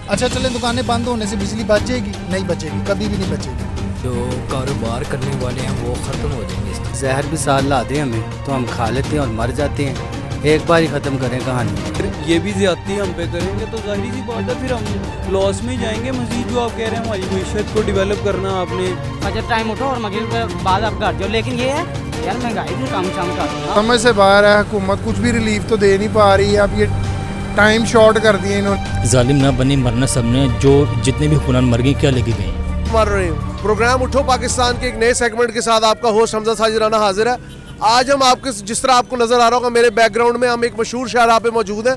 अच्छा चले दुकानें बंद होने से बिजली बचेगी? नहीं बचेगी, कभी भी नहीं बचेगी। जो कारोबार करने वाले हैं वो ख़त्म हो जाएंगे। जहर भी साथ ला दें हमें तो हम खा लेते हैं और मर जाते हैं। एक बार ही ख़त्म करें कहानी। फिर ये भी ज़्यादती हम पे करेंगे तो जाहिर सी बात है फिर हम लॉस में जाएंगे। मजीद जो आप कह रहे हैं हमारी मीशत को डेवलप करना आपने फजर टाइम उठो और मगरिब के बाद आप घर जाओ। लेकिन ये है यार महंगाई भी काम कर समझ से बाहर है। हुकूमत कुछ भी रिलीफ तो दे नहीं पा रही है। अब ये टाइम शॉर्ट कर दिए इन्होंने। जालिम ना बनी मरना सबने, जो जितने भी हुक्मरान मर गए क्या लगी गई मर रहे हैं। प्रोग्राम उठो पाकिस्तान के एक नए सेगमेंट के साथ आपका होस्ट हमजा साजिराना हाजिर है। आज हम आपके जिस तरह आपको नजर आ रहा होगा मेरे बैकग्राउंड में हम एक मशहूर शाहराह पे मौजूद हैं।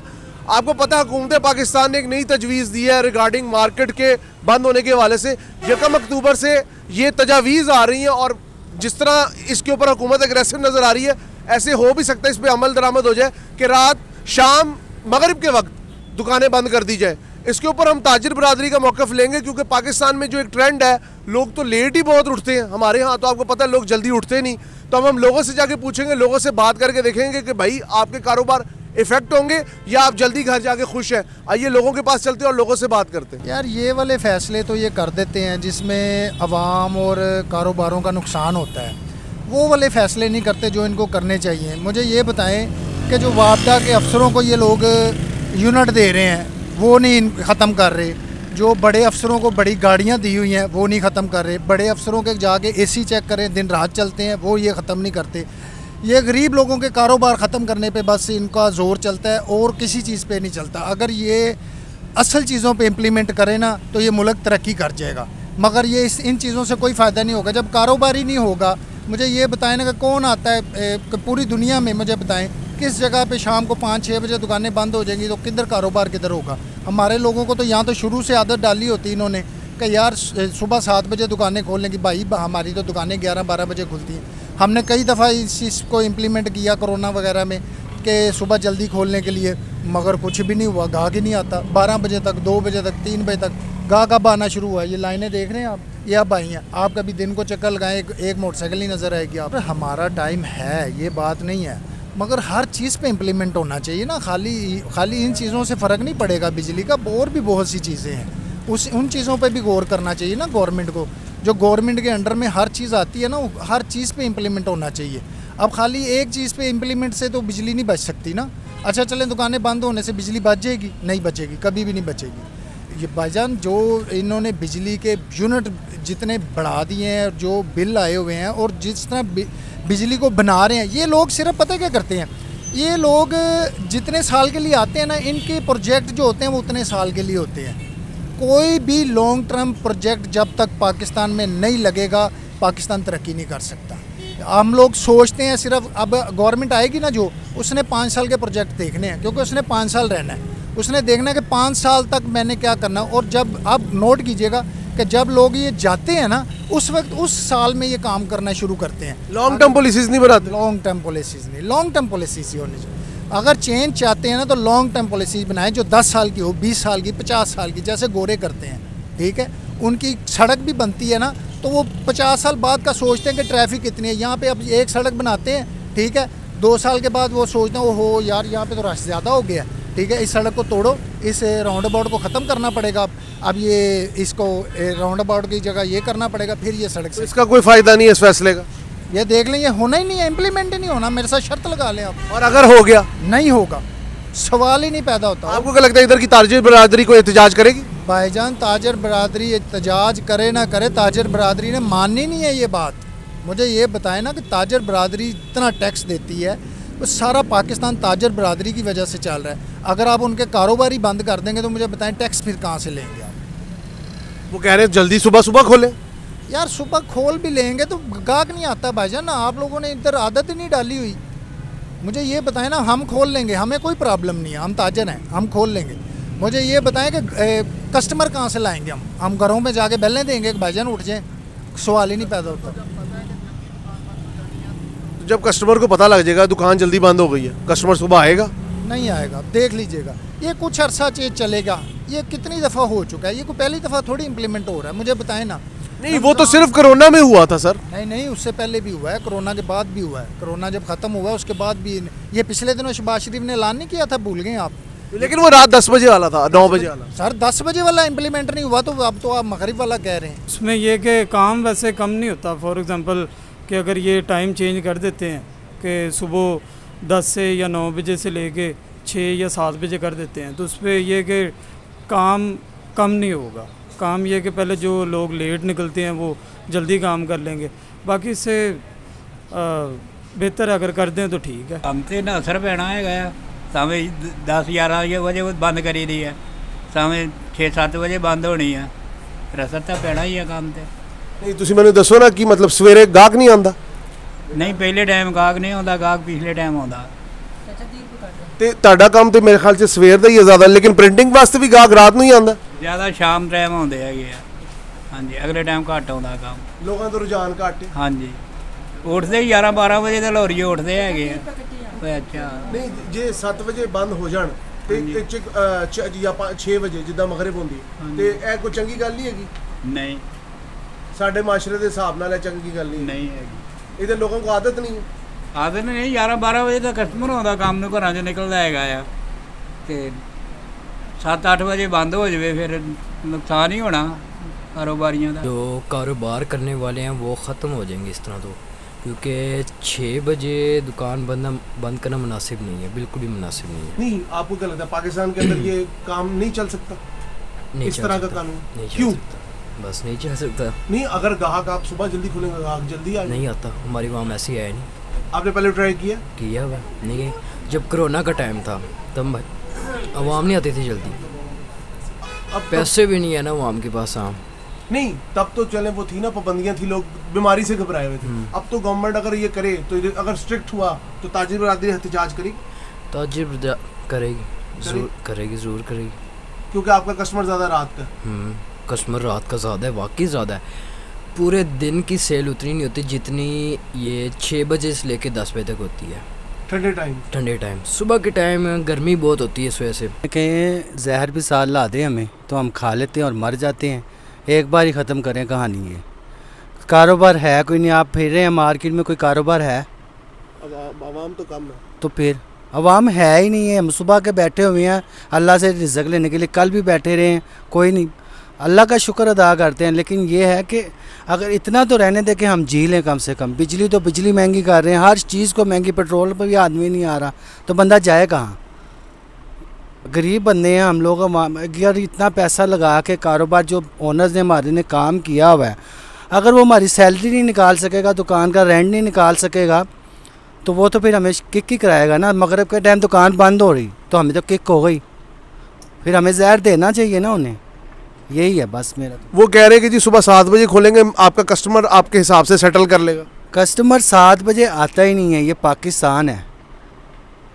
आपको पता है हुकूमत पाकिस्तान ने एक नई तजवीज़ दी है रिगार्डिंग मार्केट के बंद होने के हवाले से। 1 अक्टूबर से ये तजावीज़ आ रही हैं और जिस तरह इसके ऊपर हुकूमत एग्रेसिव नज़र आ रही है, ऐसे हो भी सकता है इस पर अमल दरामद हो जाए कि रात शाम मगरिब के वक्त दुकानें बंद कर दी जाए। इसके ऊपर हम ताजिर बरादरी का मौक़िफ़ लेंगे क्योंकि पाकिस्तान में जो एक ट्रेंड है, लोग तो लेट ही बहुत उठते हैं। हमारे यहाँ तो आपको पता है लोग जल्दी उठते नहीं। तो हम लोगों से जाके पूछेंगे, लोगों से बात करके देखेंगे कि भाई आपके कारोबार इफेक्ट होंगे या आप जल्दी घर जाके खुश हैं। आइए लोगों के पास चलते हैं और लोगों से बात करते हैं। यार ये वाले फैसले तो ये कर देते हैं जिसमें अवाम और कारोबारों का नुकसान होता है। वो वाले फैसले नहीं करते जो इनको करने चाहिए। मुझे ये बताएं कि जो वापडा के अफसरों को ये लोग यूनिट दे रहे हैं वो नहीं ख़त्म कर रहे। जो बड़े अफसरों को बड़ी गाड़ियाँ दी हुई हैं वो नहीं ख़त्म कर रहे। बड़े अफसरों के जाके एसी चेक करें, दिन रात चलते हैं, वो ये ख़त्म नहीं करते। ये गरीब लोगों के कारोबार ख़त्म करने पे बस इनका ज़ोर चलता है और किसी चीज़ पे नहीं चलता। अगर ये असल चीज़ों पे इम्प्लीमेंट करें ना तो ये मुल्क तरक्की कर जाएगा। मगर ये इन चीज़ों से कोई फ़ायदा नहीं होगा जब कारोबार ही नहीं होगा। मुझे ये बताएं ना कि कौन आता है पूरी दुनिया में, मुझे बताएं किस जगह पे शाम को 5-6 बजे दुकानें बंद हो जाएंगी तो किधर कारोबार किधर होगा। हमारे लोगों को तो यहाँ तो शुरू से आदत डाली होती इन्होंने कि यार सुबह 7 बजे दुकानें खोलने की। भाई हमारी तो दुकानें 11-12 बजे खुलती हैं। हमने कई दफ़ा इस चीज़ को इम्प्लीमेंट किया कोरोना वगैरह में कि सुबह जल्दी खोलने के लिए, मगर कुछ भी नहीं हुआ। गाहक ही नहीं आता। 12 बजे तक, 2 बजे तक, 3 बजे तक गाहक अब आना शुरू हुआ है। ये लाइनें देख रहे हैं आप, ये अब आई हैं। आप कभी दिन को चक्कर लगाएं एक मोटरसाइकिल नहीं नज़र आएगी आप। हमारा टाइम है, ये बात नहीं है, मगर हर चीज़ पे इम्प्लीमेंट होना चाहिए ना। खाली इन चीज़ों से फ़र्क नहीं पड़ेगा बिजली का, और भी बहुत सी चीज़ें हैं उन चीज़ों पे भी गौर करना चाहिए ना गवर्नमेंट को। जो गवर्नमेंट के अंडर में हर चीज़ आती है ना, हर चीज़ पे इम्प्लीमेंट होना चाहिए। अब खाली एक चीज़ पे इम्प्लीमेंट से तो बिजली नहीं बच सकती ना। अच्छा चलें दुकानें बंद होने से बिजली बच जाएगी? नहीं बचेगी, कभी भी नहीं बचेगी। ये भाईजान जो इन्होंने बिजली के यूनिट जितने बढ़ा दिए हैं, जो बिल आए हुए हैं और जिस तरह बिजली को बना रहे हैं, ये लोग सिर्फ पता क्या करते हैं, ये लोग जितने साल के लिए आते हैं ना, इनके प्रोजेक्ट जो होते हैं वो उतने साल के लिए होते हैं। कोई भी लॉन्ग टर्म प्रोजेक्ट जब तक पाकिस्तान में नहीं लगेगा, पाकिस्तान तरक्की नहीं कर सकता। हम लोग सोचते हैं सिर्फ अब गवर्नमेंट आएगी ना जो, उसने 5 साल के प्रोजेक्ट देखने हैं क्योंकि उसने 5 साल रहना है। उसने देखना है कि 5 साल तक मैंने क्या करना। और जब अब नोट कीजिएगा कि जब लोग ये जाते हैं ना, उस वक्त उस साल में ये काम करना शुरू करते हैं। लॉन्ग टर्म पॉलिसीज़ नहीं बनाते। लॉन्ग टर्म पॉलिसीज़ नहीं, लॉन्ग टर्म पॉलिसीज़ ही होनी चाहिए। अगर चेंज चाहते हैं ना तो लॉन्ग टर्म पॉलिसीज़ बनाएं जो 10 साल की हो, 20 साल की, 50 साल की, जैसे गोरे करते हैं। ठीक है, उनकी सड़क भी बनती है ना तो वो 50 साल बाद का सोचते हैं कि ट्रैफिक कितनी है। यहाँ पे अब एक सड़क बनाते हैं, ठीक है, 2 साल के बाद वो सोचते हैं ओहो यार यहाँ पे तो रश ज़्यादा हो गया, ठीक है, इस सड़क को तोड़ो, इस राउंड अबाउट को ख़त्म करना पड़ेगा। अब ये इसको राउंड अबाउट की जगह ये करना पड़ेगा, फिर ये सड़क से। इसका कोई फ़ायदा नहीं है इस फैसले का। ये देख लें, ये होना ही नहीं है, इम्प्लीमेंट ही नहीं होना। मेरे साथ शर्त लगा लें आप। और अगर हो गया? नहीं होगा, सवाल ही नहीं पैदा होता। आपको क्या लगता है इधर की ताजिर बरादरी को एहतजाज करेगी? भाईजान ताजर बरादरी एहतजाज करे ना करे, ताजर बरादरी ने माननी नहीं है ये बात। मुझे ये बताएं ना कि ताजर बरादरी इतना टैक्स देती है, वो सारा पाकिस्तान ताजर बरादरी की वजह से चल रहा है। अगर आप उनके कारोबार ही बंद कर देंगे तो मुझे बताएं टैक्स फिर कहाँ से लेंगे आप? वो कह रहे हैं जल्दी सुबह सुबह खोलें। यार सुबह खोल भी लेंगे तो गाहक नहीं आता भाईजान ना। आप लोगों ने इधर आदत ही नहीं डाली हुई। मुझे ये बताएं ना, हम खोल लेंगे, हमें कोई प्रॉब्लम नहीं है, हम ताजर हैं, हम खोल लेंगे। मुझे ये बताएं कि कस्टमर कहाँ से लाएंगे हम घरों में जाके बेलने देंगे कि भाईजान उठ जाएं? सवाल ही नहीं पैदा होता। जब कस्टमर को पता लग जाएगा दुकान जल्दी बंद हो गई है, कस्टमर सुबह आएगा? नहीं आएगा, देख लीजिएगा। ये कुछ अरसा चीज चलेगा, ये कितनी दफ़ा हो चुका है, ये कोई पहली दफ़ा थोड़ी इम्प्लीमेंट हो रहा है। मुझे बताएं ना। नहीं, वो तो सिर्फ कोरोना में हुआ था सर। नहीं, उससे पहले भी हुआ है, कोरोना के बाद भी हुआ है। कोरोना जब ख़त्म हुआ उसके बाद भी। ये पिछले दिनों शहबाज शरीफ ने ऐलान नहीं किया था, भूल गए आप? लेकिन वो रात 10 बजे वाला था, 9 बजे वाला। सर 10 बजे वाला इम्प्लीमेंट नहीं हुआ तो अब तो आप मगरिब वाला कह रहे हैं। इसमें यह कि काम वैसे कम नहीं होता। फॉर एग्ज़ाम्पल कि अगर ये टाइम चेंज कर देते हैं कि सुबह 10 से या 9 बजे से लेके 6 या 7 बजे कर देते हैं, तो उस पर यह कि काम कम नहीं होगा। काम ये कि पहले जो लोग लेट निकलते हैं वो जल्दी काम कर लेंगे, बाकी इससे बेहतर अगर कर दें तो ठीक है। हम तो ना असर पैना है, सावे 10-11 बजे बंद करी दी है, सावे 6-7 बजे बंद होनी है, फिर असर तो पैना ही है काम ते। नहीं तुसी मैंने दसो ना कि मतलब सवेरे गाहक नहीं आंदा? नहीं पहले टाइम गाहक नहीं आता, गाहक पिछले टाइम आता। ਤੇ ਤੁਹਾਡਾ ਕੰਮ ਤੇ ਮੇਰੇ ਖਿਆਲ 'ਚ ਸਵੇਰ ਦਾ ਹੀ ਹੈ ਜ਼ਿਆਦਾ, ਲੇਕਿਨ ਪ੍ਰਿੰਟਿੰਗ ਵਾਸਤੇ ਵੀ ਗਾਹਕ ਰਾਤ ਨੂੰ ਹੀ ਆਂਦਾ? ਜ਼ਿਆਦਾ ਸ਼ਾਮ ਟਾਈਮ ਆਉਂਦੇ ਹੈਗੇ ਆ। ਹਾਂਜੀ ਅਗਲੇ ਟਾਈਮ ਘੱਟ ਆਉਂਦਾ ਕੰਮ, ਲੋਕਾਂ ਦਾ ਰੁਝਾਨ ਘੱਟ ਹੈ। ਹਾਂਜੀ ਉੱਠਦੇ 11-12 ਵਜੇ ਤੇ ਲੋਰੀਏ ਉੱਠਦੇ ਹੈਗੇ ਆ। ਅੱਛਾ ਨਹੀਂ ਜੇ 7 ਵਜੇ ਬੰਦ ਹੋ ਜਾਣ ਤੇ ਜਾਂ 6 ਵਜੇ ਜਿੱਦਾਂ ਮਗਰਿਬ ਹੁੰਦੀ ਤੇ ਇਹ ਕੋਈ ਚੰਗੀ ਗੱਲ ਨਹੀਂ ਹੈਗੀ? ਨਹੀਂ ਸਾਡੇ ਮਾਸ਼ਰੇ ਦੇ ਹਿਸਾਬ ਨਾਲ ਇਹ ਚੰਗੀ ਗੱਲ ਨਹੀਂ ਹੈਗੀ। ਇਹ ਤਾਂ ਲੋਕਾਂ ਨੂੰ ਆਦਤ ਨਹੀਂ ਹੈ। ਆਦਤ ਨਹੀਂ, 11-12 ਵਜੇ ਤੱਕ ਕਸਟਮਰ ਆਉਂਦਾ ਕੰਮ ਨੂੰ, ਘਰਾਂ 'ਚੋਂ ਨਿਕਲਦਾ ਹੈਗਾ ਆ, ਤੇ 7-8 ਵਜੇ ਬੰਦ ਹੋ ਜਾਵੇ ਫਿਰ ਨੁਕਸਾਨ ਹੀ ਹੋਣਾ कारोबारियों का। जो कारोबार करने वाले हैं वो ख़त्म हो जाएंगे इस तरह तो, क्योंकि 6 बजे दुकान बंद करना मुनासिब नहीं है, बिल्कुल भी मुनासिब नहीं है। नहीं आपको क्या लगता है पाकिस्तान के अंदर ये काम नहीं चल सकता? नहीं इस तरह का कानून क्यों? बस नहीं चल सकता। नहीं अगर ग्राहक आप सुबह जल्दी खुलेंगे, ग्राहक जल्दी आए? नहीं आता, हमारी वहाँ ऐसी है नहीं। आपने पहले ट्राई किया हुआ नहीं? जब कोरोना का टाइम था तब आवाम नहीं आती थी जल्दी, अब पैसे भी नहीं है ना आवाम के पास। हाँ नहीं तब तो चले वो थी ना, पाबंदियां थी, लोग बीमारी से घबराए हुए थे। अब तो गवर्नमेंट अगर ये करे तो अगर स्ट्रिक्ट हुआ तो ताजिर बरादरी एहतजाज करेगी? ताजिर करेगी, ज़रूर करेगी, क्योंकि आपका कस्टमर ज़्यादा रात का। कस्टमर रात का ज़्यादा है, वाकई ज़्यादा है। पूरे दिन की सेल उतनी नहीं होती जितनी ये 6 बजे से लेकर 10 बजे तक होती है। ठंडे टाइम सुबह के टाइम गर्मी बहुत होती है, इस वजह से कहीं जहर भी साल ला दे हमें तो हम खा लेते हैं और मर जाते हैं। एक बार ही ख़त्म करें कहानी। ये कारोबार है कोई नहीं, आप फिर रहे हैं मार्केट में, कोई कारोबार है? आवाम तो कम है। तो फिर आवाम है ही नहीं है। हम सुबह के बैठे हुए हैं अल्लाह से रिज़्क़ लेने के लिए, कल भी बैठे रहे हैं, कोई नहीं, अल्लाह का शुक्र अदा करते हैं। लेकिन ये है कि अगर इतना तो रहने दे कि हम जी लें कम से कम। बिजली तो बिजली महंगी कर रहे हैं, हर चीज़ को महंगी, पेट्रोल पर भी आदमी नहीं आ रहा, तो बंदा जाए कहाँ? गरीब बंदे हैं हम लोग। अगर इतना पैसा लगा के कारोबार जो ओनर्स ने हमारे ने काम किया हुआ है, अगर वो हमारी सैलरी नहीं निकाल सकेगा, दुकान का रेंट नहीं निकाल सकेगा, तो वो तो फिर हमें किक ही कराएगा ना। मगरिब के टाइम दुकान बंद हो रही तो हमें तो किक हो गई, फिर हमें ज़हर देना चाहिए ना उन्हें। यही है बस मेरा। वो कह रहे हैं कि जी सुबह 7 बजे खोलेंगे, आपका कस्टमर आपके हिसाब से सेटल कर लेगा। कस्टमर 7 बजे आता ही नहीं है, ये पाकिस्तान है।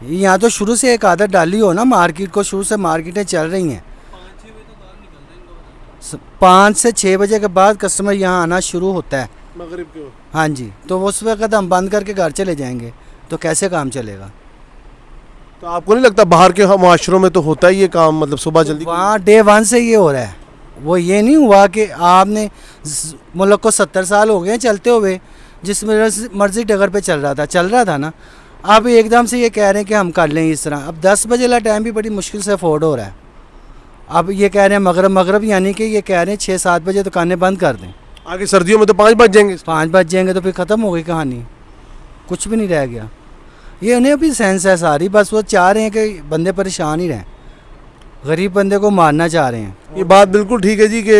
यहाँ तो शुरू से एक आदत डाली हो ना मार्केट को, शुरू से मार्केटें चल रही हैं, 5 से 6 बजे के बाद कस्टमर यहाँ आना शुरू होता है मगरिब के। हाँ जी, तो उस वक्त हम बंद करके घर चले जाएंगे तो कैसे काम चलेगा? तो आपको नहीं लगता बाहर के माशरों में तो होता ही ये काम, मतलब सुबह जल्दी? वहाँ डे 1 से ये हो रहा है। वो ये नहीं हुआ कि आपने मुल्क को 70 साल हो गए चलते हुए, जिस मर्जी डगर पे चल रहा था ना, अब एकदम से ये कह रहे हैं कि हम कर लें इस तरह। अब 10 बजे वाला टाइम भी बड़ी मुश्किल से अफोर्ड हो रहा है। अब ये कह रहे हैं मगरब यानी कि ये कह रहे हैं 6-7 बजे दुकानें बंद कर दें। आगे सर्दियों में तो 5 बज जाएंगे। 5 बज जाएंगे तो फिर ख़त्म हो गई कहानी, कुछ भी नहीं रह गया। ये उन्हें भी सेंस है सारी, बस वो चाह रहे हैं कि बंदे परेशान ही रहें, गरीब बंदे को मारना चाह रहे हैं। ये बात बिल्कुल ठीक है जी कि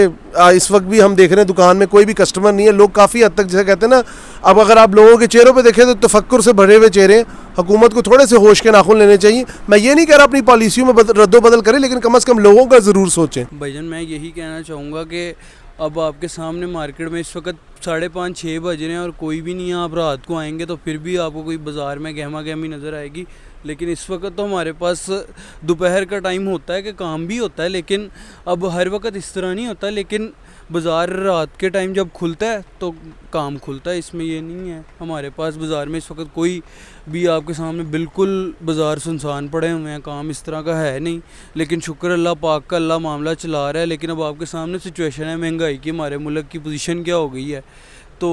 इस वक्त भी हम देख रहे हैं दुकान में कोई भी कस्टमर नहीं है। लोग काफ़ी हद तक जैसे कहते हैं ना, अब अगर आप लोगों के चेहरों पे देखें तो तफक्कुर से भरे हुए चेहरे। हुकूमत को थोड़े से होश के नाखून लेने चाहिए। मैं ये नहीं कह रहा अपनी पॉलिसियों में रद्दोबदल करें, लेकिन कम से कम लोगों का ज़रूर सोचें। भाईजान मैं यही कहना चाहूँगा कि अब आपके सामने मार्केट में इस वक्त 5:30-6 बज रहे हैं और कोई भी नहीं है। आप रात को आएंगे तो फिर भी आपको कोई बाज़ार में गहमा गहमी नज़र आएगी, लेकिन इस वक्त तो हमारे पास दोपहर का टाइम होता है कि काम भी होता है, लेकिन अब हर वक्त इस तरह नहीं होता। लेकिन बाज़ार रात के टाइम जब खुलता है तो काम खुलता है, इसमें ये नहीं है। हमारे पास बाज़ार में इस वक्त कोई भी आपके सामने बिल्कुल बाज़ार सुनसान पड़े हुए हैं, काम इस तरह का है नहीं। लेकिन शुक्र अल्लाह पाक का, अल्लाह मामला चला रहा है। लेकिन अब आपके सामने सिचुएशन है महंगाई की, हमारे मुल्क की पोजीशन क्या हो गई है, तो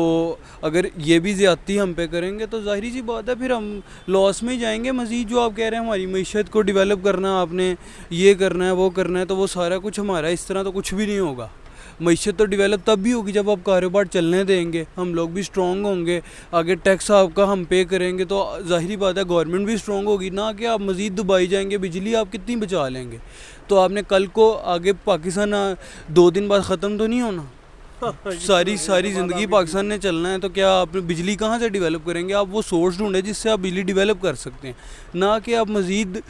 अगर ये भी ज़्यादती हम पे करेंगे तो ज़ाहिर सी बात है फिर हम लॉस में ही जाएंगे मज़ीद। जो आप कह रहे हैं हमारी मीशत को डेवलप करना, आपने ये करना है वो करना है, तो वो सारा कुछ हमारा, इस तरह तो कुछ भी नहीं होगा। मीशत तो डेवलप तब भी होगी जब आप कारोबार चलने देंगे, हम लोग भी स्ट्रॉन्ग होंगे, आगे टैक्स आपका हम पे करेंगे तो ज़ाहिरी बात है गवर्नमेंट भी स्ट्रॉन्ग होगी। ना कि आप मज़ीद दुबई जाएंगे, बिजली आप कितनी बचा लेंगे। तो आपने कल को आगे पाकिस्तान 2 दिन बाद ख़त्म तो नहीं होना, सारी ज़िंदगी पाकिस्तान ने चलना है, तो क्या आप बिजली कहाँ से डेवलप करेंगे? आप वो सोर्स ढूंढें जिससे आप बिजली डेवलप कर सकते हैं, ना कि आप मज़ीद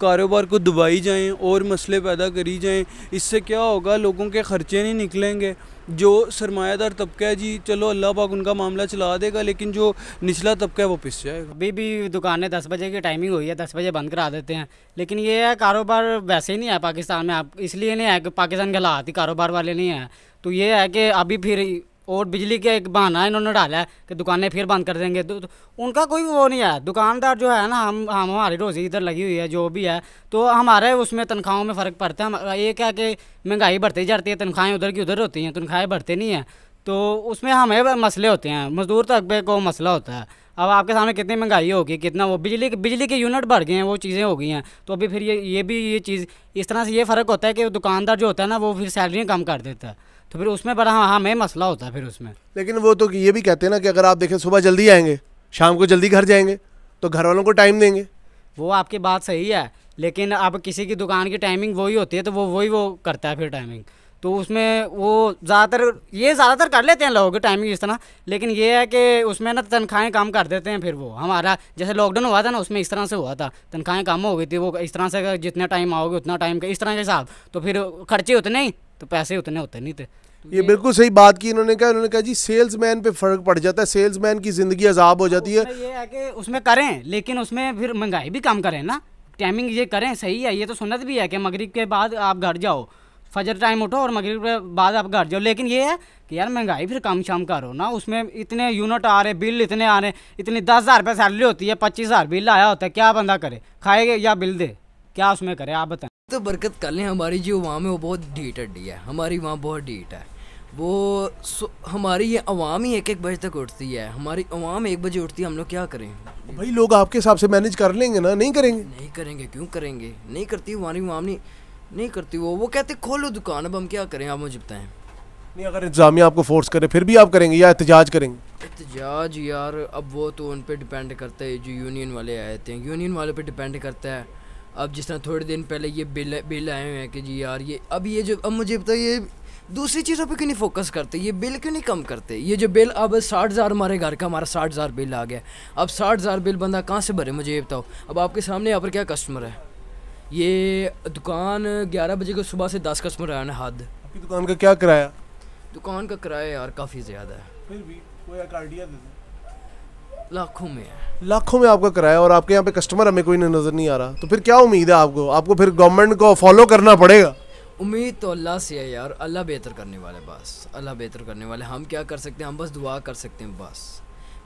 कारोबार को दबाई जाएं और मसले पैदा करी जाएं। इससे क्या होगा, लोगों के ख़र्चे नहीं निकलेंगे। जो सरमायादार तबका है जी, चलो अल्लाह पाक उनका मामला चला देगा, लेकिन जो निचला तबका है वो पिस जाएगा। अभी भी दुकानें 10 बजे की टाइमिंग हुई है, 10 बजे बंद करा देते हैं। लेकिन ये है कारोबार वैसे ही नहीं है पाकिस्तान में, आप इसलिए नहीं है कि पाकिस्तान के हालात ही कारोबार वाले नहीं हैं। तो ये है कि अभी फिर और बिजली के एक बहाना इन्होंने डाला है कि दुकानें फिर बंद कर देंगे। तो उनका कोई वो नहीं है। दुकानदार जो है ना, हम हमारी रोज़ी इधर लगी हुई है जो भी है, तो हमारे उसमें तनख्वाहों में फ़र्क पड़ता है। एक है कि महंगाई बढ़ती जाती है, तनख्वाहें उधर की उधर होती हैं, तनख्वाहें बढ़ते नहीं हैं, तो उसमें हमें मसले होते हैं, मज़दूर तबके को मसला होता है। अब आपके सामने कितनी महंगाई होगी, कितना वो बिजली के यूनिट बढ़ गए हैं, वो चीज़ें हो गई हैं। तो अभी फिर ये चीज़ इस तरह से ये फ़र्क होता है कि दुकानदार जो होता है ना, वो फिर सैलरी कम कर देता है, तो फिर उसमें बड़ा हमें मसला होता है फिर उसमें। लेकिन वो तो ये भी कहते हैं ना कि अगर आप देखें सुबह जल्दी आएंगे, शाम को जल्दी घर जाएंगे, तो घर वालों को टाइम देंगे। वो आपकी बात सही है, लेकिन अब किसी की दुकान की टाइमिंग वही होती है, तो वो करता है फिर टाइमिंग। तो उसमें वो ज़्यादातर कर लेते हैं लोग टाइमिंग इस तरह। लेकिन ये है कि उसमें ना तनख्वाहें कम कर देते हैं। फिर वो हमारा जैसे लॉकडाउन हुआ था ना, उसमें इस तरह से हुआ था, तनख्वाहें कम हो गई थी। वो इस तरह से जितने टाइम आओगे उतना टाइम का इस तरह के हिसाब, तो फिर खर्चे उतने ही, तो पैसे उतने होते नहीं थे। ये बिल्कुल सही बात की इन्होंने कहा जी सेल्समैन पे फ़र्क पड़ जाता है, सेल्समैन की ज़िंदगी अजाब हो जाती है। ये है कि उसमें करें, लेकिन उसमें फिर महंगाई भी कम करें ना, टाइमिंग ये करें, सही है। ये तो सुन्नत भी है कि मगरिब के बाद आप घर जाओ, फजर टाइम उठो और मगरिब के बाद आप घर जाओ। लेकिन ये है कि यार महंगाई फिर कम शाम करो ना, उसमें इतने यूनिट आ रहे, बिल इतने आ रहे, इतनी 10,000 रुपये सैलरी होती है, 25,000 बिल आया होता है, क्या बंदा करे, खाएगा या बिल दे, क्या उसमें करे आप बताएं। तो बरकत कर लें, हमारी जो अवाम है वो बहुत ढीठ हड्डी है, हमारी वहाँ बहुत ढीठ है। वो हमारी ये अवाम ही 1-1 बजे तक उठती है, हमारी अवाम 1 बजे उठती है, हम लोग क्या करें भाई? लोग आपके हिसाब से मैनेज कर लेंगे ना? नहीं करेंगे। नहीं करेंगे, क्यों करेंगे? नहीं करती हमारी अवाम, नहीं करती। वो कहते खोलो दुकान, अब हम क्या करें, आप मुझे बताएं। नहीं, अगर इंतजामिया आपको फोर्स करे फिर भी आप करेंगे या एहतजाज करेंगे? एहतजाज यार अब वो तो उन पे डिपेंड करता है, जो यूनियन वाले आए थे, यूनियन वाले पे डिपेंड करता है। अब जिस तरह थोड़े दिन पहले ये बिल आए हुए हैं कि जी यार ये अब मुझे बताइए दूसरी चीज़ों पे क्यों नहीं फोकस करते, ये बिल क्यों नहीं कम करते? ये जो बिल अब 60,000 हमारे घर का, हमारा 60,000 बिल आ गया। अब 60,000 बिल बंदा कहाँ से भरे, मुझे ये बताओ। अब आपके सामने यहाँ पर क्या कस्टमर है, ये दुकान 11 बजे को सुबह से 10 कस्टमर आया ना, हद। आपकी दुकान का क्या किराया? दुकान का किराया यार काफ़ी ज़्यादा है, फिर भी कोई आइडिया दे दो। लाखों में है, लाखों में आपका किराया, और आपके यहाँ पे कस्टमर हमें कोई नज़र नहीं आ रहा। तो फिर क्या उम्मीद है आपको फिर गवर्नमेंट को फॉलो करना पड़ेगा। उम्मीद तो अल्लाह से है यार, अल्लाह बेहतर करने वाले, बस अल्लाह बेहतर करने वाले। हम क्या कर सकते हैं, हम बस दुआ कर सकते हैं बस।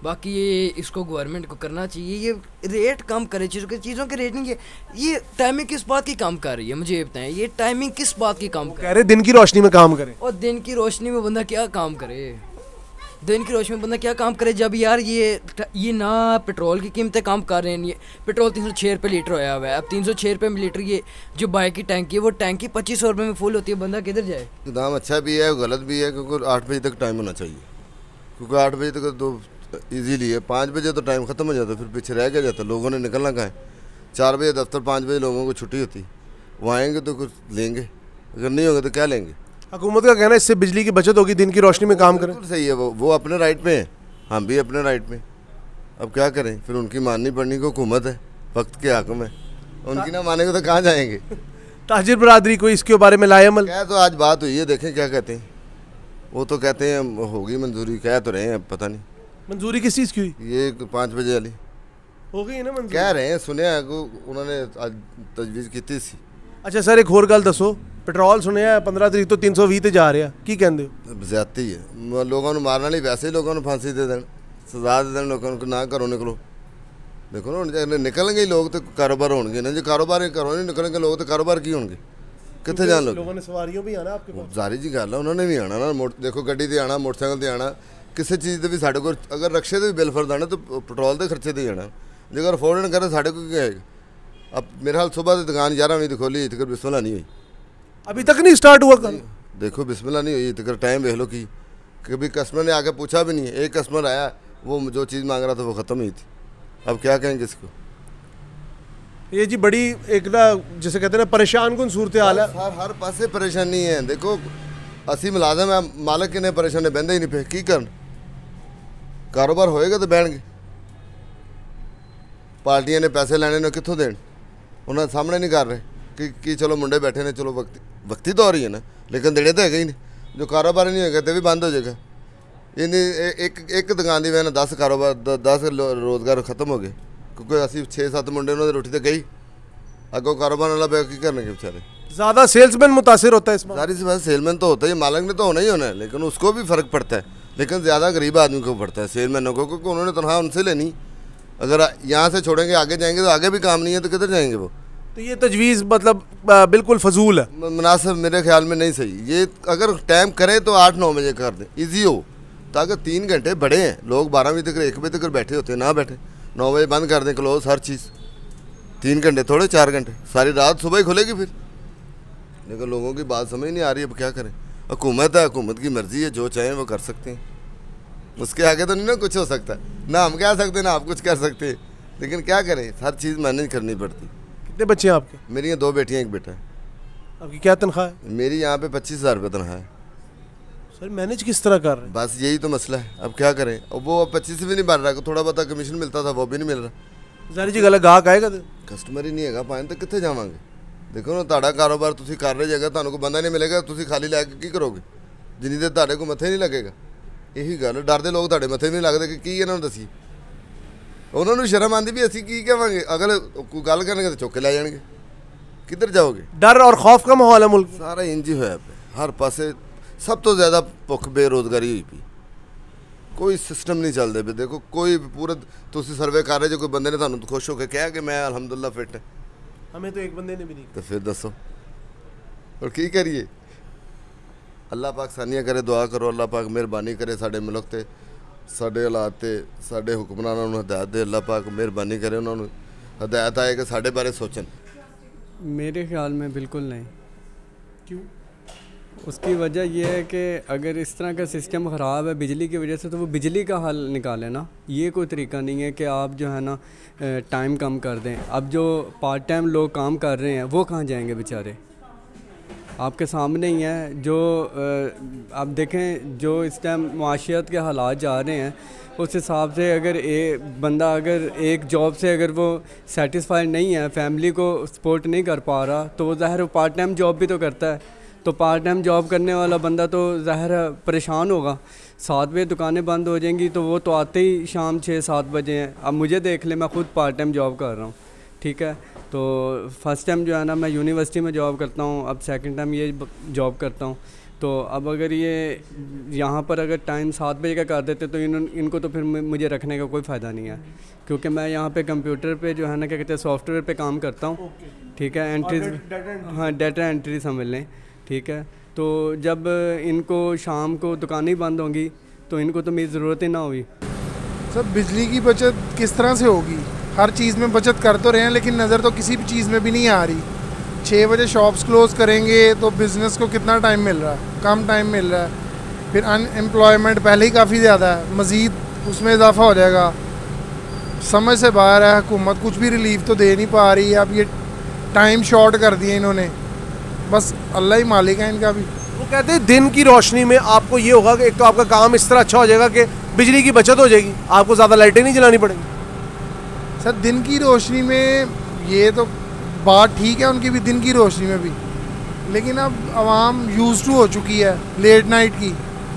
बाकी ये इसको गवर्नमेंट को करना चाहिए, ये रेट कम करे चीज़ों के रेट नहीं। ये टाइमिंग किस बात की काम कर रही है, मुझे ये बताएं, ये टाइमिंग किस बात की काम कह रहे? दिन की रोशनी में काम करे। और दिन की रोशनी में बंदा क्या काम करे, दिन की रोशनी में बंदा क्या काम करे, जब यार ये ना पेट्रोल की कीमतें काम कर रहे हैं। ये पेट्रोल 306 रुपये लीटर होया हुआ है, अब 306 रुपये में लीटर। ये जो बाइक की टैंकी है, वो टैंकी 2500 रुपये में फुल होती है, बंदा किधर जाए? दाम अच्छा भी है, गलत भी है, क्योंकि 8 बजे तक टाइम होना चाहिए, क्योंकि 8 बजे तक तो ईजीली है, 5 बजे तो टाइम ख़त्म हो जाता, फिर पीछे रह गया जाता, लोगों ने निकलना कहाँ है। 4 बजे दफ्तर, 5 बजे लोगों को छुट्टी होती, वो आएंगे तो कुछ लेंगे, अगर नहीं होंगे तो क्या लेंगे। हुकूमत का कहना है इससे बिजली की बचत होगी, दिन की रोशनी में काम करें। सही है, वो अपने राइट पे है, हम भी अपने राइट पे। अब क्या करें, फिर उनकी माननी पड़नी को हुकूमत है, वक्त के हाकिम है, उनकी ना मानेंगे तो कहाँ जाएंगे। ताजिर बरादरी कोई इसके बारे में लाए अमल? क्या तो आज बात हुई है, देखें क्या कहते हैं। वो तो कहते हैं होगी मंजूरी, कह तो रहे हैं, पता नहीं मंजूरी किस चीज़ की हुई। ये 5 बजे वाली हो गई ना मंजूरी, कह रहे हैं, सुने उन्होंने आज तजवीज़ की थी। अच्छा सर, एक और गल दसो, पेट्रोल सुनिया 15 तरीक तो 320 ते जा रहा, की कहते हो? ज्यादती है, लोगों को मारने वाली वैसे ही लोगों को फांसी दे दें, सजा दे दें लोगों को, ना घरों निकलो। देखो ना, निकलेंगे लोग तो कारोबार होंगे ना, जो कारोबार घरों नहीं निकलेंगे लोग तो कारोबार की होंगे, कितने जान लोगों ने सवारियों भी आना आपके पास। जारी जी गल है, उन्होंने भी आना ना, देखो गड्डी ते आना, मोटरसाइकिल ते आना, ਕਿਸੇ ਚੀਜ਼ ਤੇ ਵੀ ਸਾਡੇ ਕੋਲ ਅਗਰ ਰਕਸ਼ੇ ਤੇ ਵੀ ਬਿੱਲ ਫਰਦਾਣਾ ਤਾਂ ਪੈਟਰੋਲ ਦੇ ਖਰਚੇ ਤੇ ਜਾਣਾ ਜੇਕਰ ਅਫੋਰਡ ਨਾ करे ਸਾਡੇ ਕੋਲ ਕੀ ਆਏਗਾ अब मेरे हाल सुबह से दुकान 11 बजे खोली इतकर बिस्मिल्लाह नहीं हुई अभी तक नहीं स्टार्ट हुआ कर देखो बिस्मिल्लाह नहीं हुई इतकर टाइम देख लो कि कभी कस्टमर ने आके पूछा भी नहीं एक कस्टमर आया वो जो चीज़ मांग रहा था वो ख़त्म हुई थी अब क्या कहेंगे इसको ये जी बड़ी एक ना जिसे कहते हैं ना परेशान कौन सूरत हाल है हर पासे परेशानी है देखो असी मुलाजम है मालिक ने परेशानी बहते ही नहीं पे की करन कारोबार होएगा तो बहन पार्टियां ने पैसे लेने ने कितों देन उन्होंने सामने नहीं कर रहे कि चलो मुंडे बैठे ने चलो वक्ती तो हो रही है ना लेकिन देने तो है ही नहीं जो कारोबार नहीं होगा तो भी बंद हो जाएगा एक दुकान की वजह 10 कारोबार 10 रोज़गार खत्म हो गए क्योंकि असी 6-7 मुंडे उन्होंने रोटी तो गई अगों कारोबार वाला बैग की करने बेचारे ज़्यादा सेल्समैन मुतासिर होता है इसमें सारी सी बात सेलमैन तो होता है मालिक ने तो होना ही होना है लेकिन उसको भी फ़र्क पड़ता है लेकिन ज़्यादा गरीब आदमी को पड़ता है सेलमैनों को क्योंकि उन्होंने तनख्वाह उनसे लेनी अगर यहाँ से छोड़ेंगे आगे जाएंगे तो आगे भी काम नहीं है तो किधर जाएंगे वो तो ये तजवीज़ मतलब बिल्कुल फजूल है मुनासिब मेरे ख्याल में नहीं सही ये अगर टाइम करें तो 8-9 बजे कर दें ईजी हो ताकि 3 घंटे बड़े हैं लोग 12 बजे तक 1 बजे तक बैठे होते हैं ना बैठे 9 बजे बंद कर दें क्लोज हर चीज़ 3 घंटे थोड़े 4 घंटे सारी रात सुबह ही खुलेगी फिर लेकिन लोगों की बात समझ नहीं आ रही अब क्या करें हुकूमत है हुकूमत की मर्ज़ी है जो चाहें वो कर सकते हैं उसके आगे तो नहीं ना कुछ हो सकता ना हम कह सकते ना आप कुछ कर सकते लेकिन क्या करें हर चीज़ मैनेज करनी पड़ती कितने बच्चे हैं आपके मेरी यहाँ 2 बेटियाँ 1 बेटा है आपकी क्या तनख्वाह है मेरी यहाँ पे 25,000 रुपये तनख्वाह है सर मैनेज किस तरह कर रहे हैं बस यही तो मसला है अब क्या करें अब वो 25 भी नहीं बन रहा थोड़ा बहुत कमीशन मिलता था वो भी नहीं मिल रहा ज़ाहिर जी गलत गाहक आएगा तो कस्टमर ही नहीं है पाए तो कितने जावांगे देखो ना ਤੁਹਾਡਾ ਕਾਰੋਬਾਰ ਤੁਸੀਂ ਕਰ ਰਹੇ ਜਗ੍ਹਾ ਤੁਹਾਨੂੰ ਕੋਈ ਬੰਦਾ ਨਹੀਂ ਮਿਲੇਗਾ ਤੁਸੀਂ ਖਾਲੀ ਲੈ ਕੇ ਕੀ ਕਰੋਗੇ ਜਿੰਨੀ ਦੇਰ ਤੁਹਾਡੇ ਕੋਲ ਮੱਥੇ ਨਹੀਂ ਲੱਗੇਗਾ ਇਹੀ ਗੱਲ ਡਰਦੇ ਲੋਕ ਤੁਹਾਡੇ ਮੱਥੇ ਵੀ ਨਹੀਂ ਲੱਗਦੇ ਕਿ ਕੀ ਇਹਨਾਂ ਨੂੰ ਦਸੀ ਉਹਨਾਂ ਨੂੰ ਸ਼ਰਮ ਆਂਦੀ ਵੀ ਅਸੀਂ ਕੀ ਕਹਾਂਗੇ ਅਗਲੇ ਕੋਈ ਗੱਲ ਕਰਨਗੇ ਤਾਂ ਚੁੱਕ ਕੇ ਲੈ ਜਾਣਗੇ ਕਿੱਧਰ ਜਾਓਗੇ डर और खौफ का माहौल है मुल्क ਸਾਰਾ ਇੰਜ ਹੀ ਹੋਇਆ ਪਿਆ ਹਰ ਪਾਸੇ ਸਭ ਤੋਂ ਜ਼ਿਆਦਾ ਭੁੱਖ ਬੇਰੋਜ਼ਗਾਰੀ ਹੋਈ ਪਈ ਕੋਈ ਸਿਸਟਮ ਨਹੀਂ ਚੱਲਦੇ ਪਏ ਦੇਖੋ ਕੋਈ ਪੂਰਾ ਤੁਸੀਂ ਸਰਵੇ ਕਰ ਰਹੇ ਜੋ ਕੋਈ ਬੰਦੇ ਨੇ ਤੁਹਾਨੂੰ ਖੁਸ਼ ਹੋ ਕੇ ਕਿਹਾ ਕਿ ਮੈਂ ਅਲਹਮਦੁਲਿਲਾ ਫਿੱਟ ਹੈ हमें तो एक बंदे ने भी नहीं तो फिर दसो और की करिए अल्लाह पाक सानिया करे दुआ करो अल्लाह पाक मेहरबानी करे साडे मुल्क ते साडे हालात ते साडे हुक्मरानां नूं हदायत दे अल्लाह पाक मेहरबानी करे उन्हां नूं हदायत आए कि साडे बारे सोचन मेरे ख्याल में बिल्कुल नहीं क्यों उसकी वजह यह है कि अगर इस तरह का सिस्टम ख़राब है बिजली की वजह से तो वो बिजली का हल निकाले ना ये कोई तरीका नहीं है कि आप जो है ना टाइम कम कर दें अब जो पार्ट टाइम लोग काम कर रहे हैं वो कहाँ जाएंगे बेचारे आपके सामने ही है जो आप देखें जो इस टाइम माशियत के हालात जा रहे हैं उस हिसाब से अगर बंदा अगर एक जॉब से अगर वो सेटिस्फाइड नहीं है फैमिली को सपोर्ट नहीं कर पा रहा तो वो ज़ाहिर पार्ट टाइम जॉब भी तो करता है तो पार्ट टाइम जॉब करने वाला बंदा तो ज़ाहिर परेशान होगा 7 बजे दुकानें बंद हो जाएंगी तो वो तो आते ही शाम 6-7 बजे हैं अब मुझे देख ले मैं खुद पार्ट टाइम जॉब कर रहा हूँ ठीक है तो फर्स्ट टाइम जो है ना मैं यूनिवर्सिटी में जॉब करता हूँ अब सेकंड टाइम ये जॉब करता हूँ तो अब अगर ये यहाँ पर अगर टाइम 7 बजे का कर देते तो इनको तो फिर मुझे रखने का कोई फ़ायदा नहीं है क्योंकि मैं यहाँ पे कंप्यूटर पे जो है ना क्या कहते हैं सॉफ्टवेयर पे काम करता हूँ ठीक है एंट्रीज हाँ डाटा एंट्री समझ लें ठीक है तो जब इनको शाम को दुकानें बंद होंगी तो इनको तो मेरी ज़रूरत ही ना होगी सर बिजली की बचत किस तरह से होगी हर चीज़ में बचत कर तो रहे हैं लेकिन नज़र तो किसी भी चीज़ में भी नहीं आ रही 6 बजे शॉप्स क्लोज़ करेंगे तो बिज़नेस को कितना टाइम मिल रहा है कम टाइम मिल रहा है फिर अनएम्प्लॉयमेंट पहले ही काफ़ी ज़्यादा है मज़ीद उसमें इजाफा हो जाएगा समझ से बाहर है हुकूमत कुछ भी रिलीफ तो दे नहीं पा रही है अब ये टाइम शॉर्ट कर दिए इन्होंने बस अल्लाह ही मालिक है इनका भी वो कहते हैं दिन की रोशनी में आपको ये होगा कि एक तो आपका काम इस तरह अच्छा हो जाएगा कि बिजली की बचत हो जाएगी आपको ज़्यादा लाइटें नहीं जलानी पड़ेंगी सर दिन की रोशनी में ये तो बात ठीक है उनकी भी दिन की रोशनी में भी लेकिन अब आवाम यूज़ टू हो चुकी है लेट नाइट की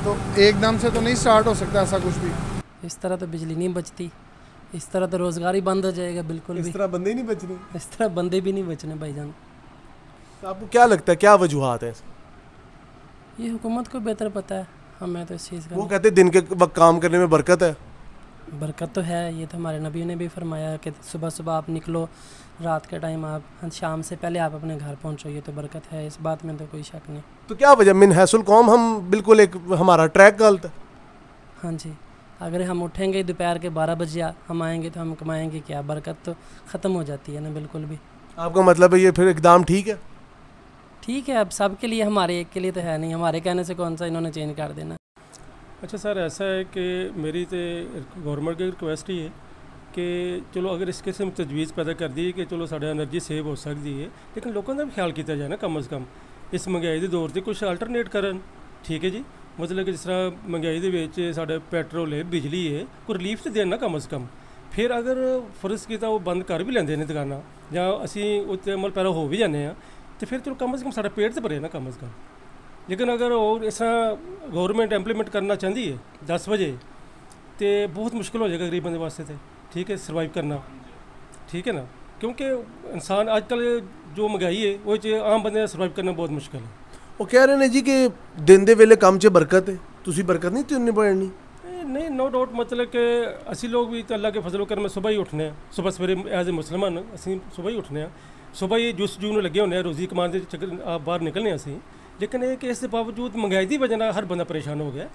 तो एकदम से तो नहीं स्टार्ट हो सकता ऐसा कुछ भी इस तरह तो बिजली नहीं बचती इस तरह तो रोज़गार ही बंद हो जाएगा बिल्कुल इस तरह बंदे नहीं बचने इस तरह बंदे भी नहीं बचने भाईजान तो आपको क्या लगता है क्या वजूहात है ये हुकूमत को बेहतर पता है हमें तो इस चीज़ का वो कहते हैं दिन के वक्त काम करने में बरकत है बरकत तो है ये तो हमारे नबी ने भी फरमाया कि सुबह सुबह आप निकलो रात के टाइम आप शाम से पहले आप अपने घर पहुंचो ये तो बरकत है इस बात में तो कोई शक नहीं तो क्या वजह मिन हैसुल कौम हम बिल्कुल एक हमारा ट्रैक गलत है हाँ जी, अगर हम उठेंगे दोपहर के 12 बजे हम आएंगे तो हम कमाएंगे क्या, बरकत तो ख़त्म हो जाती है ना बिल्कुल भी। आपका मतलब है ये फिर इकदाम ठीक है? ठीक है, अब सब के लिए, हमारे एक के लिए तो है नहीं, हमारे कहने से कौन सा इन्होंने चेंज कर देना। अच्छा सर, ऐसा है कि मेरी तो गौरमेंट की रिक्वेस्ट ही है कि चलो अगर इस किस्म तजवीज़ पैदा कर दी कि चलो साढ़े एनर्जी सेव हो सकती है, लेकिन लोगों का भी ख्याल किया जाए ना कम अज़ कम इस महंगाई के दौर से कुछ अल्टरनेट करन। ठीक है जी, मतलब कि जिस तरह महंगाई के विच साढ़े पेट्रोल है, बिजली है, कोई रिलीफ तो देना कम अज़ कम। फिर अगर फर्ज किया वो बंद कर भी लेंदे ने दुकानां जां असीं उत्ते अमल पैरा हो भी जाने आ तो फिर चलो कम अज़ कम साढ़ा पेट तो भरे ना कम अज़ कम। लेकिन अगर और इस तरह गौरमेंट इंप्लीमेंट करना चाहती है 10 बजे तो बहुत मुश्किल हो जाएगा गरीब बंदे वास्ते थे, ठीक है, सर्वाइव करना, ठीक है ना, क्योंकि इंसान आजकल जो महंगाई है वो आम बंदे सर्वाइव करना बहुत मुश्किल है। वो कह रहे हैं जी कि दिन दे वेले काम 'च बरकत है, तुसी बरकत नहीं तुन्नी पड़नी? नहीं, नो डाउट, मतलब कि असी लोग भी तो अल्लाह के फजलो कर में सुबह ही उठने, सुबह सवेरे एज ए मुसलमान असी सुबह ही उठने, सुबह ही जुस जू लगे होने रोज़ी कमान के चक्कर आप बाहर निकलने असी। लेकिन एक इस बावजूद महंगाई की वजह हर बंदा परेशान हो गया।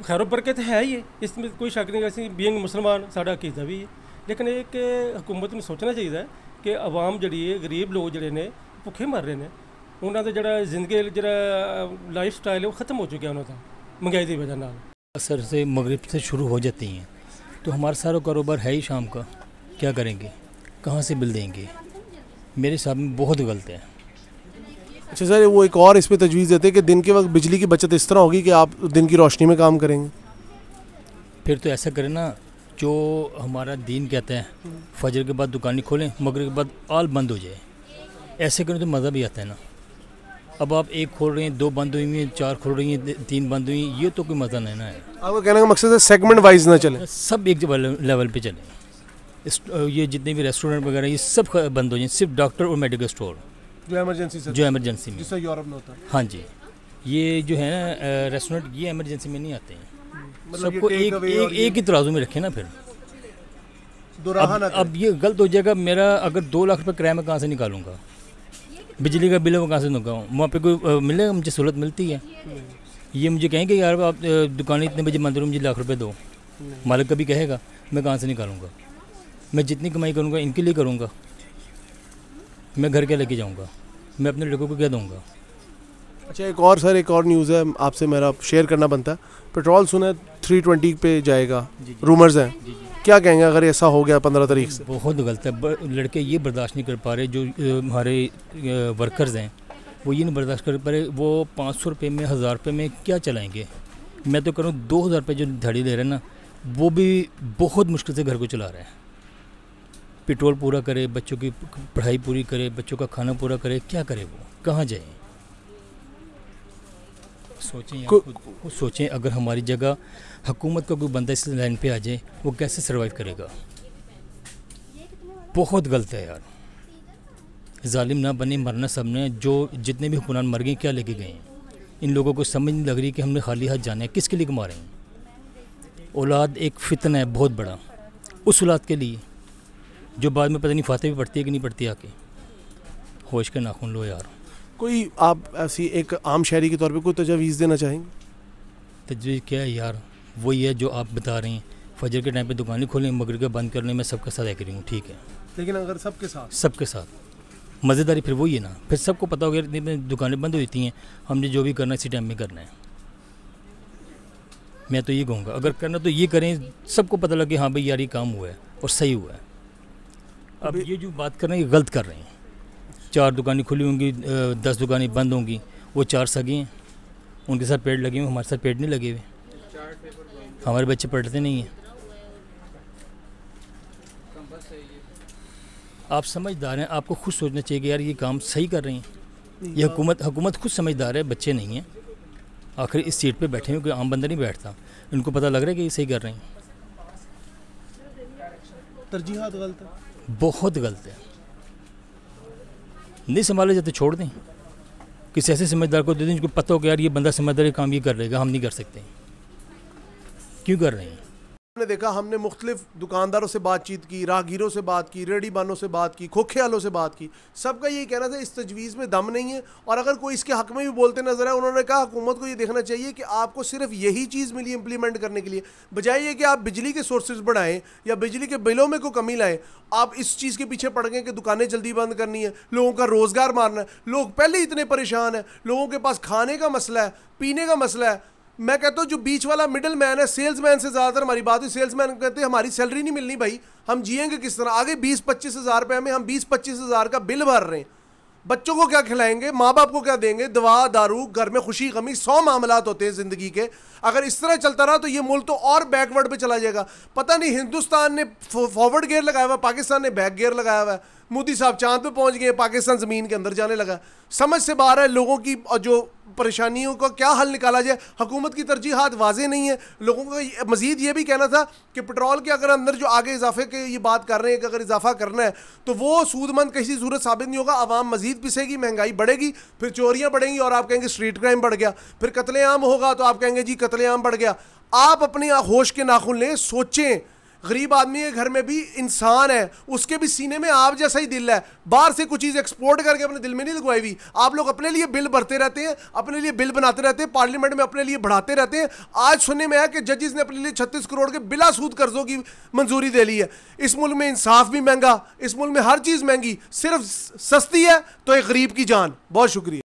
खैर बरकत है ही है, इसमें कोई शक नहीं, असी बीइंग मुसलमान साडा अकीदा भी है, लेकिन एक हुकूमत में सोचना चाहिए कि आवाम जी है, गरीब लोग जोड़े ने भुखे मर रहे हैं, उन्होंने जो जिंदगी जो लाइफ स्टाइल है वो ख़त्म हो चुका है उन्होंने महंगाई की वजह नाल। असर से मगरिब से शुरू हो जाती हैं तो हमारा सारा कारोबार है ही शाम का, क्या करेंगे, कहाँ से बिल देंगे? मेरे हिसाब में बहुत गलत है। अच्छा सर, वो एक और इस पर तजवीज़ देते हैं कि दिन के वक्त बिजली की बचत इस तरह होगी कि आप दिन की रोशनी में काम करेंगे। फिर तो ऐसा करें ना, जो हमारा दीन कहता है फजर के बाद दुकानें खोलें, मगरिब के बाद आल बंद हो जाए, ऐसे करें तो मज़ा भी आता है ना। अब आप एक खोल रहे हैं, 2 बंद हुई हैं, 4 खोल रही हैं, 3 बंद हुई हैं, ये तो कोई मज़ा नहीं ना है। आपका कहने का मकसद है सेगमेंट वाइज ना चले, सब एक लेवल पे चलें। ये जितने भी रेस्टोरेंट वगैरह ये सब बंद हो जाए, सिर्फ डॉक्टर और मेडिकल स्टोर जो इमरजेंसी में जिससे यूरोप में होता है। हाँ जी, ये जो है ना रेस्टोरेंट ये इमरजेंसी में नहीं आते हैं, मतलब सबको एक ही तराजू में रखे ना। फिर अब ये गलत हो जाएगा, मेरा अगर 2 लाख रुपये किराया मैं कहाँ से निकालूंगा, बिजली का बिल है वो कहाँ से दूँगा, वहाँ पे कोई मिलेगा, मुझे सहूलत मिलती है? ये मुझे कहेंगे यार आप दुकानें इतने बजे बंद करो, मुझे लाख रुपए दो, मालिक कभी कहेगा? मैं कहाँ से निकालूंगा? मैं जितनी कमाई करूँगा इनके लिए करूँगा, मैं घर क्या लेके जाऊँगा, मैं अपने लड़कों को क्या दूँगा? अच्छा एक और न्यूज़ है आपसे मेरा शेयर करना बनता है। पेट्रोल सुना 320 पे जाएगा, रूमर्स हैं, क्या कहेंगे अगर ऐसा हो गया 15 तारीख से? बहुत गलत है, लड़के ये बर्दाश्त नहीं कर पा रहे, जो हमारे वर्कर्स हैं वो ये नहीं बर्दाश्त कर पा रहे, वो 500 रुपये में 1000 रुपये में क्या चलाएंगे? मैं तो करूँ 2000 रुपये जो दिहाड़ी ले रहे हैं ना, वो भी बहुत मुश्किल से घर को चला रहे हैं। पेट्रोल पूरा करे, बच्चों की पढ़ाई पूरी करे, बच्चों का खाना पूरा करे, क्या करे, वो कहाँ जाए? सोचें अगर हमारी जगह हुकूमत का कोई बंदा इस लाइन पे आ जाए, वो कैसे सर्वाइव करेगा? बहुत गलत है यार, जालिम ना बने, मरना सबने, जो जितने भी हुक्मरान मर गए क्या लेके गए हैं? इन लोगों को समझ नहीं लग रही कि हमने खाली हाथ जाना है, किसके लिए कमा रहे हैं? औलाद एक फितना है बहुत बड़ा, उस औलाद के लिए जो बाद में पता नहीं फाते भी पड़ती है कि नहीं पड़ती, आके होश के नाखून लो यार। कोई आप ऐसी एक आम शहरी के तौर पे कोई तजवीज़ देना चाहेंगे? तजवीज़ क्या है यार, वही है जो आप बता रहे हैं, फजर के टाइम पे दुकानें खोलें, मगरिब के बंद करने में सबके साथ एग्री हूँ, ठीक है, लेकिन अगर सबके साथ मज़ेदारी फिर वही है ना, फिर सबको पता हो गया इतनी दुकानें बंद होती हैं, हमने जो भी करना है इसी टाइम में करना है। मैं तो ये कहूँगा अगर करना तो ये करें, सबको पता लगे हाँ भाई यार ये काम हुआ है और सही हुआ है। अब ये जो बात कर रहे हैं ये गलत कर रहे हैं, 4 दुकानें खुली होंगी, 10 दुकानें बंद होंगी, वो 4 सगे हैं, उनके साथ पेड़ लगे हुए, हमारे साथ पेड़ नहीं लगे हुए, हमारे बच्चे पढ़ते नहीं हैं। आप समझदार हैं, आपको खुद सोचना चाहिए कि यार ये काम सही कर रहे हैं, ये हुकूमत खुद समझदार है, बच्चे नहीं हैं, आखिर इस सीट पे बैठे हुए कोई आम बंदा नहीं बैठता, इनको पता लग रहा है कि ये सही कर रहे हैं। तरजीहात गलत है, बहुत गलत है, नहीं संभाले जाते छोड़ दें, किसी ऐसे समझदार को दे दें जिसको पता हो कि यार ये बंदा समझदार काम ये कर रहेगा, हम नहीं कर सकते, क्यों कर रहे हैं? हमने देखा, हमने मुख्तलिफ दुकानदारों से बातचीत की, राहगीरों से बात की, रेडी बानों से बात की, खोखे वालों से बात की, सबका यही कहना था इस तजवीज़ में दम नहीं है। और अगर कोई इसके हक़ में भी बोलते नजर आए, उन्होंने कहा हुकूमत को ये देखना चाहिए कि आपको सिर्फ यही चीज़ मिली इम्प्लीमेंट करने के लिए, बजाय ये कि आप बिजली के सोर्सेज बढ़ाएं या बिजली के बिलों में कोई कमी लाएं, आप इस चीज़ के पीछे पड़ गए कि दुकानें जल्दी बंद करनी है, लोगों का रोज़गार मारना है। लोग पहले ही इतने परेशान हैं, लोगों के पास खाने का मसला है, पीने का मसला है। मैं कहता हूँ जो बीच वाला मिडिल मैन है, सेल्समैन से ज़्यादातर हमारी बात हुई, सेल्समैन कहते हैं हमारी सैलरी नहीं मिलनी भाई, हम जिएंगे किस तरह, आगे 20-25 हज़ार रुपये में हम 20-25 हज़ार का बिल भर रहे हैं, बच्चों को क्या खिलाएंगे, माँ बाप को क्या देंगे, दवा दारू, घर में खुशी गमी, 100 मामलात होते हैं ज़िंदगी के। अगर इस तरह चलता रहा तो ये मुल्क तो और बैकवर्ड पे चला जाएगा। पता नहीं हिंदुस्तान ने फॉरवर्ड गियर लगाया हुआ, पाकिस्तान ने बैक गियर लगाया हुआ है। मोदी साहब चांद पे पहुंच गए, पाकिस्तान ज़मीन के अंदर जाने लगा। समझ से बाहर है लोगों की जो परेशानियों का क्या हल निकाला जाए। हुकूमत की तरजीहात वाजे नहीं है। लोगों का मज़ीद ये भी कहना था कि पेट्रोल के अगर अंदर जो आगे इजाफे के ये बात कर रहे हैं कि अगर इजाफा करना है तो वो सूदमंद किसी सूरत साबित नहीं होगा। आवाम मज़ीद पिसेगी, महंगाई बढ़ेगी, फिर चोरियाँ बढ़ेंगी और आप कहेंगे स्ट्रीट क्राइम बढ़ गया, फिर कत्लेआम होगा तो आप कहेंगे जी कत्लेआम बढ़ गया। आप अपने होश के नाखून लें, सोचें। गरीब आदमी के घर में भी इंसान है, उसके भी सीने में आप जैसा ही दिल है। बाहर से कुछ चीज़ एक्सपोर्ट करके अपने दिल में नहीं लगवाई हुई। आप लोग अपने लिए बिल भरते रहते हैं, अपने लिए बिल बनाते रहते हैं, पार्लियामेंट में अपने लिए बढ़ाते रहते हैं। आज सुनने में आया कि जजेस ने अपने लिए 36 करोड़ के बिला सूद कर्जों की मंजूरी दे ली है। इस मुल्क में इंसाफ भी महंगा, इस मुल्क में हर चीज़ महंगी, सिर्फ सस्ती है तो एक गरीब की जान। बहुत शुक्रिया।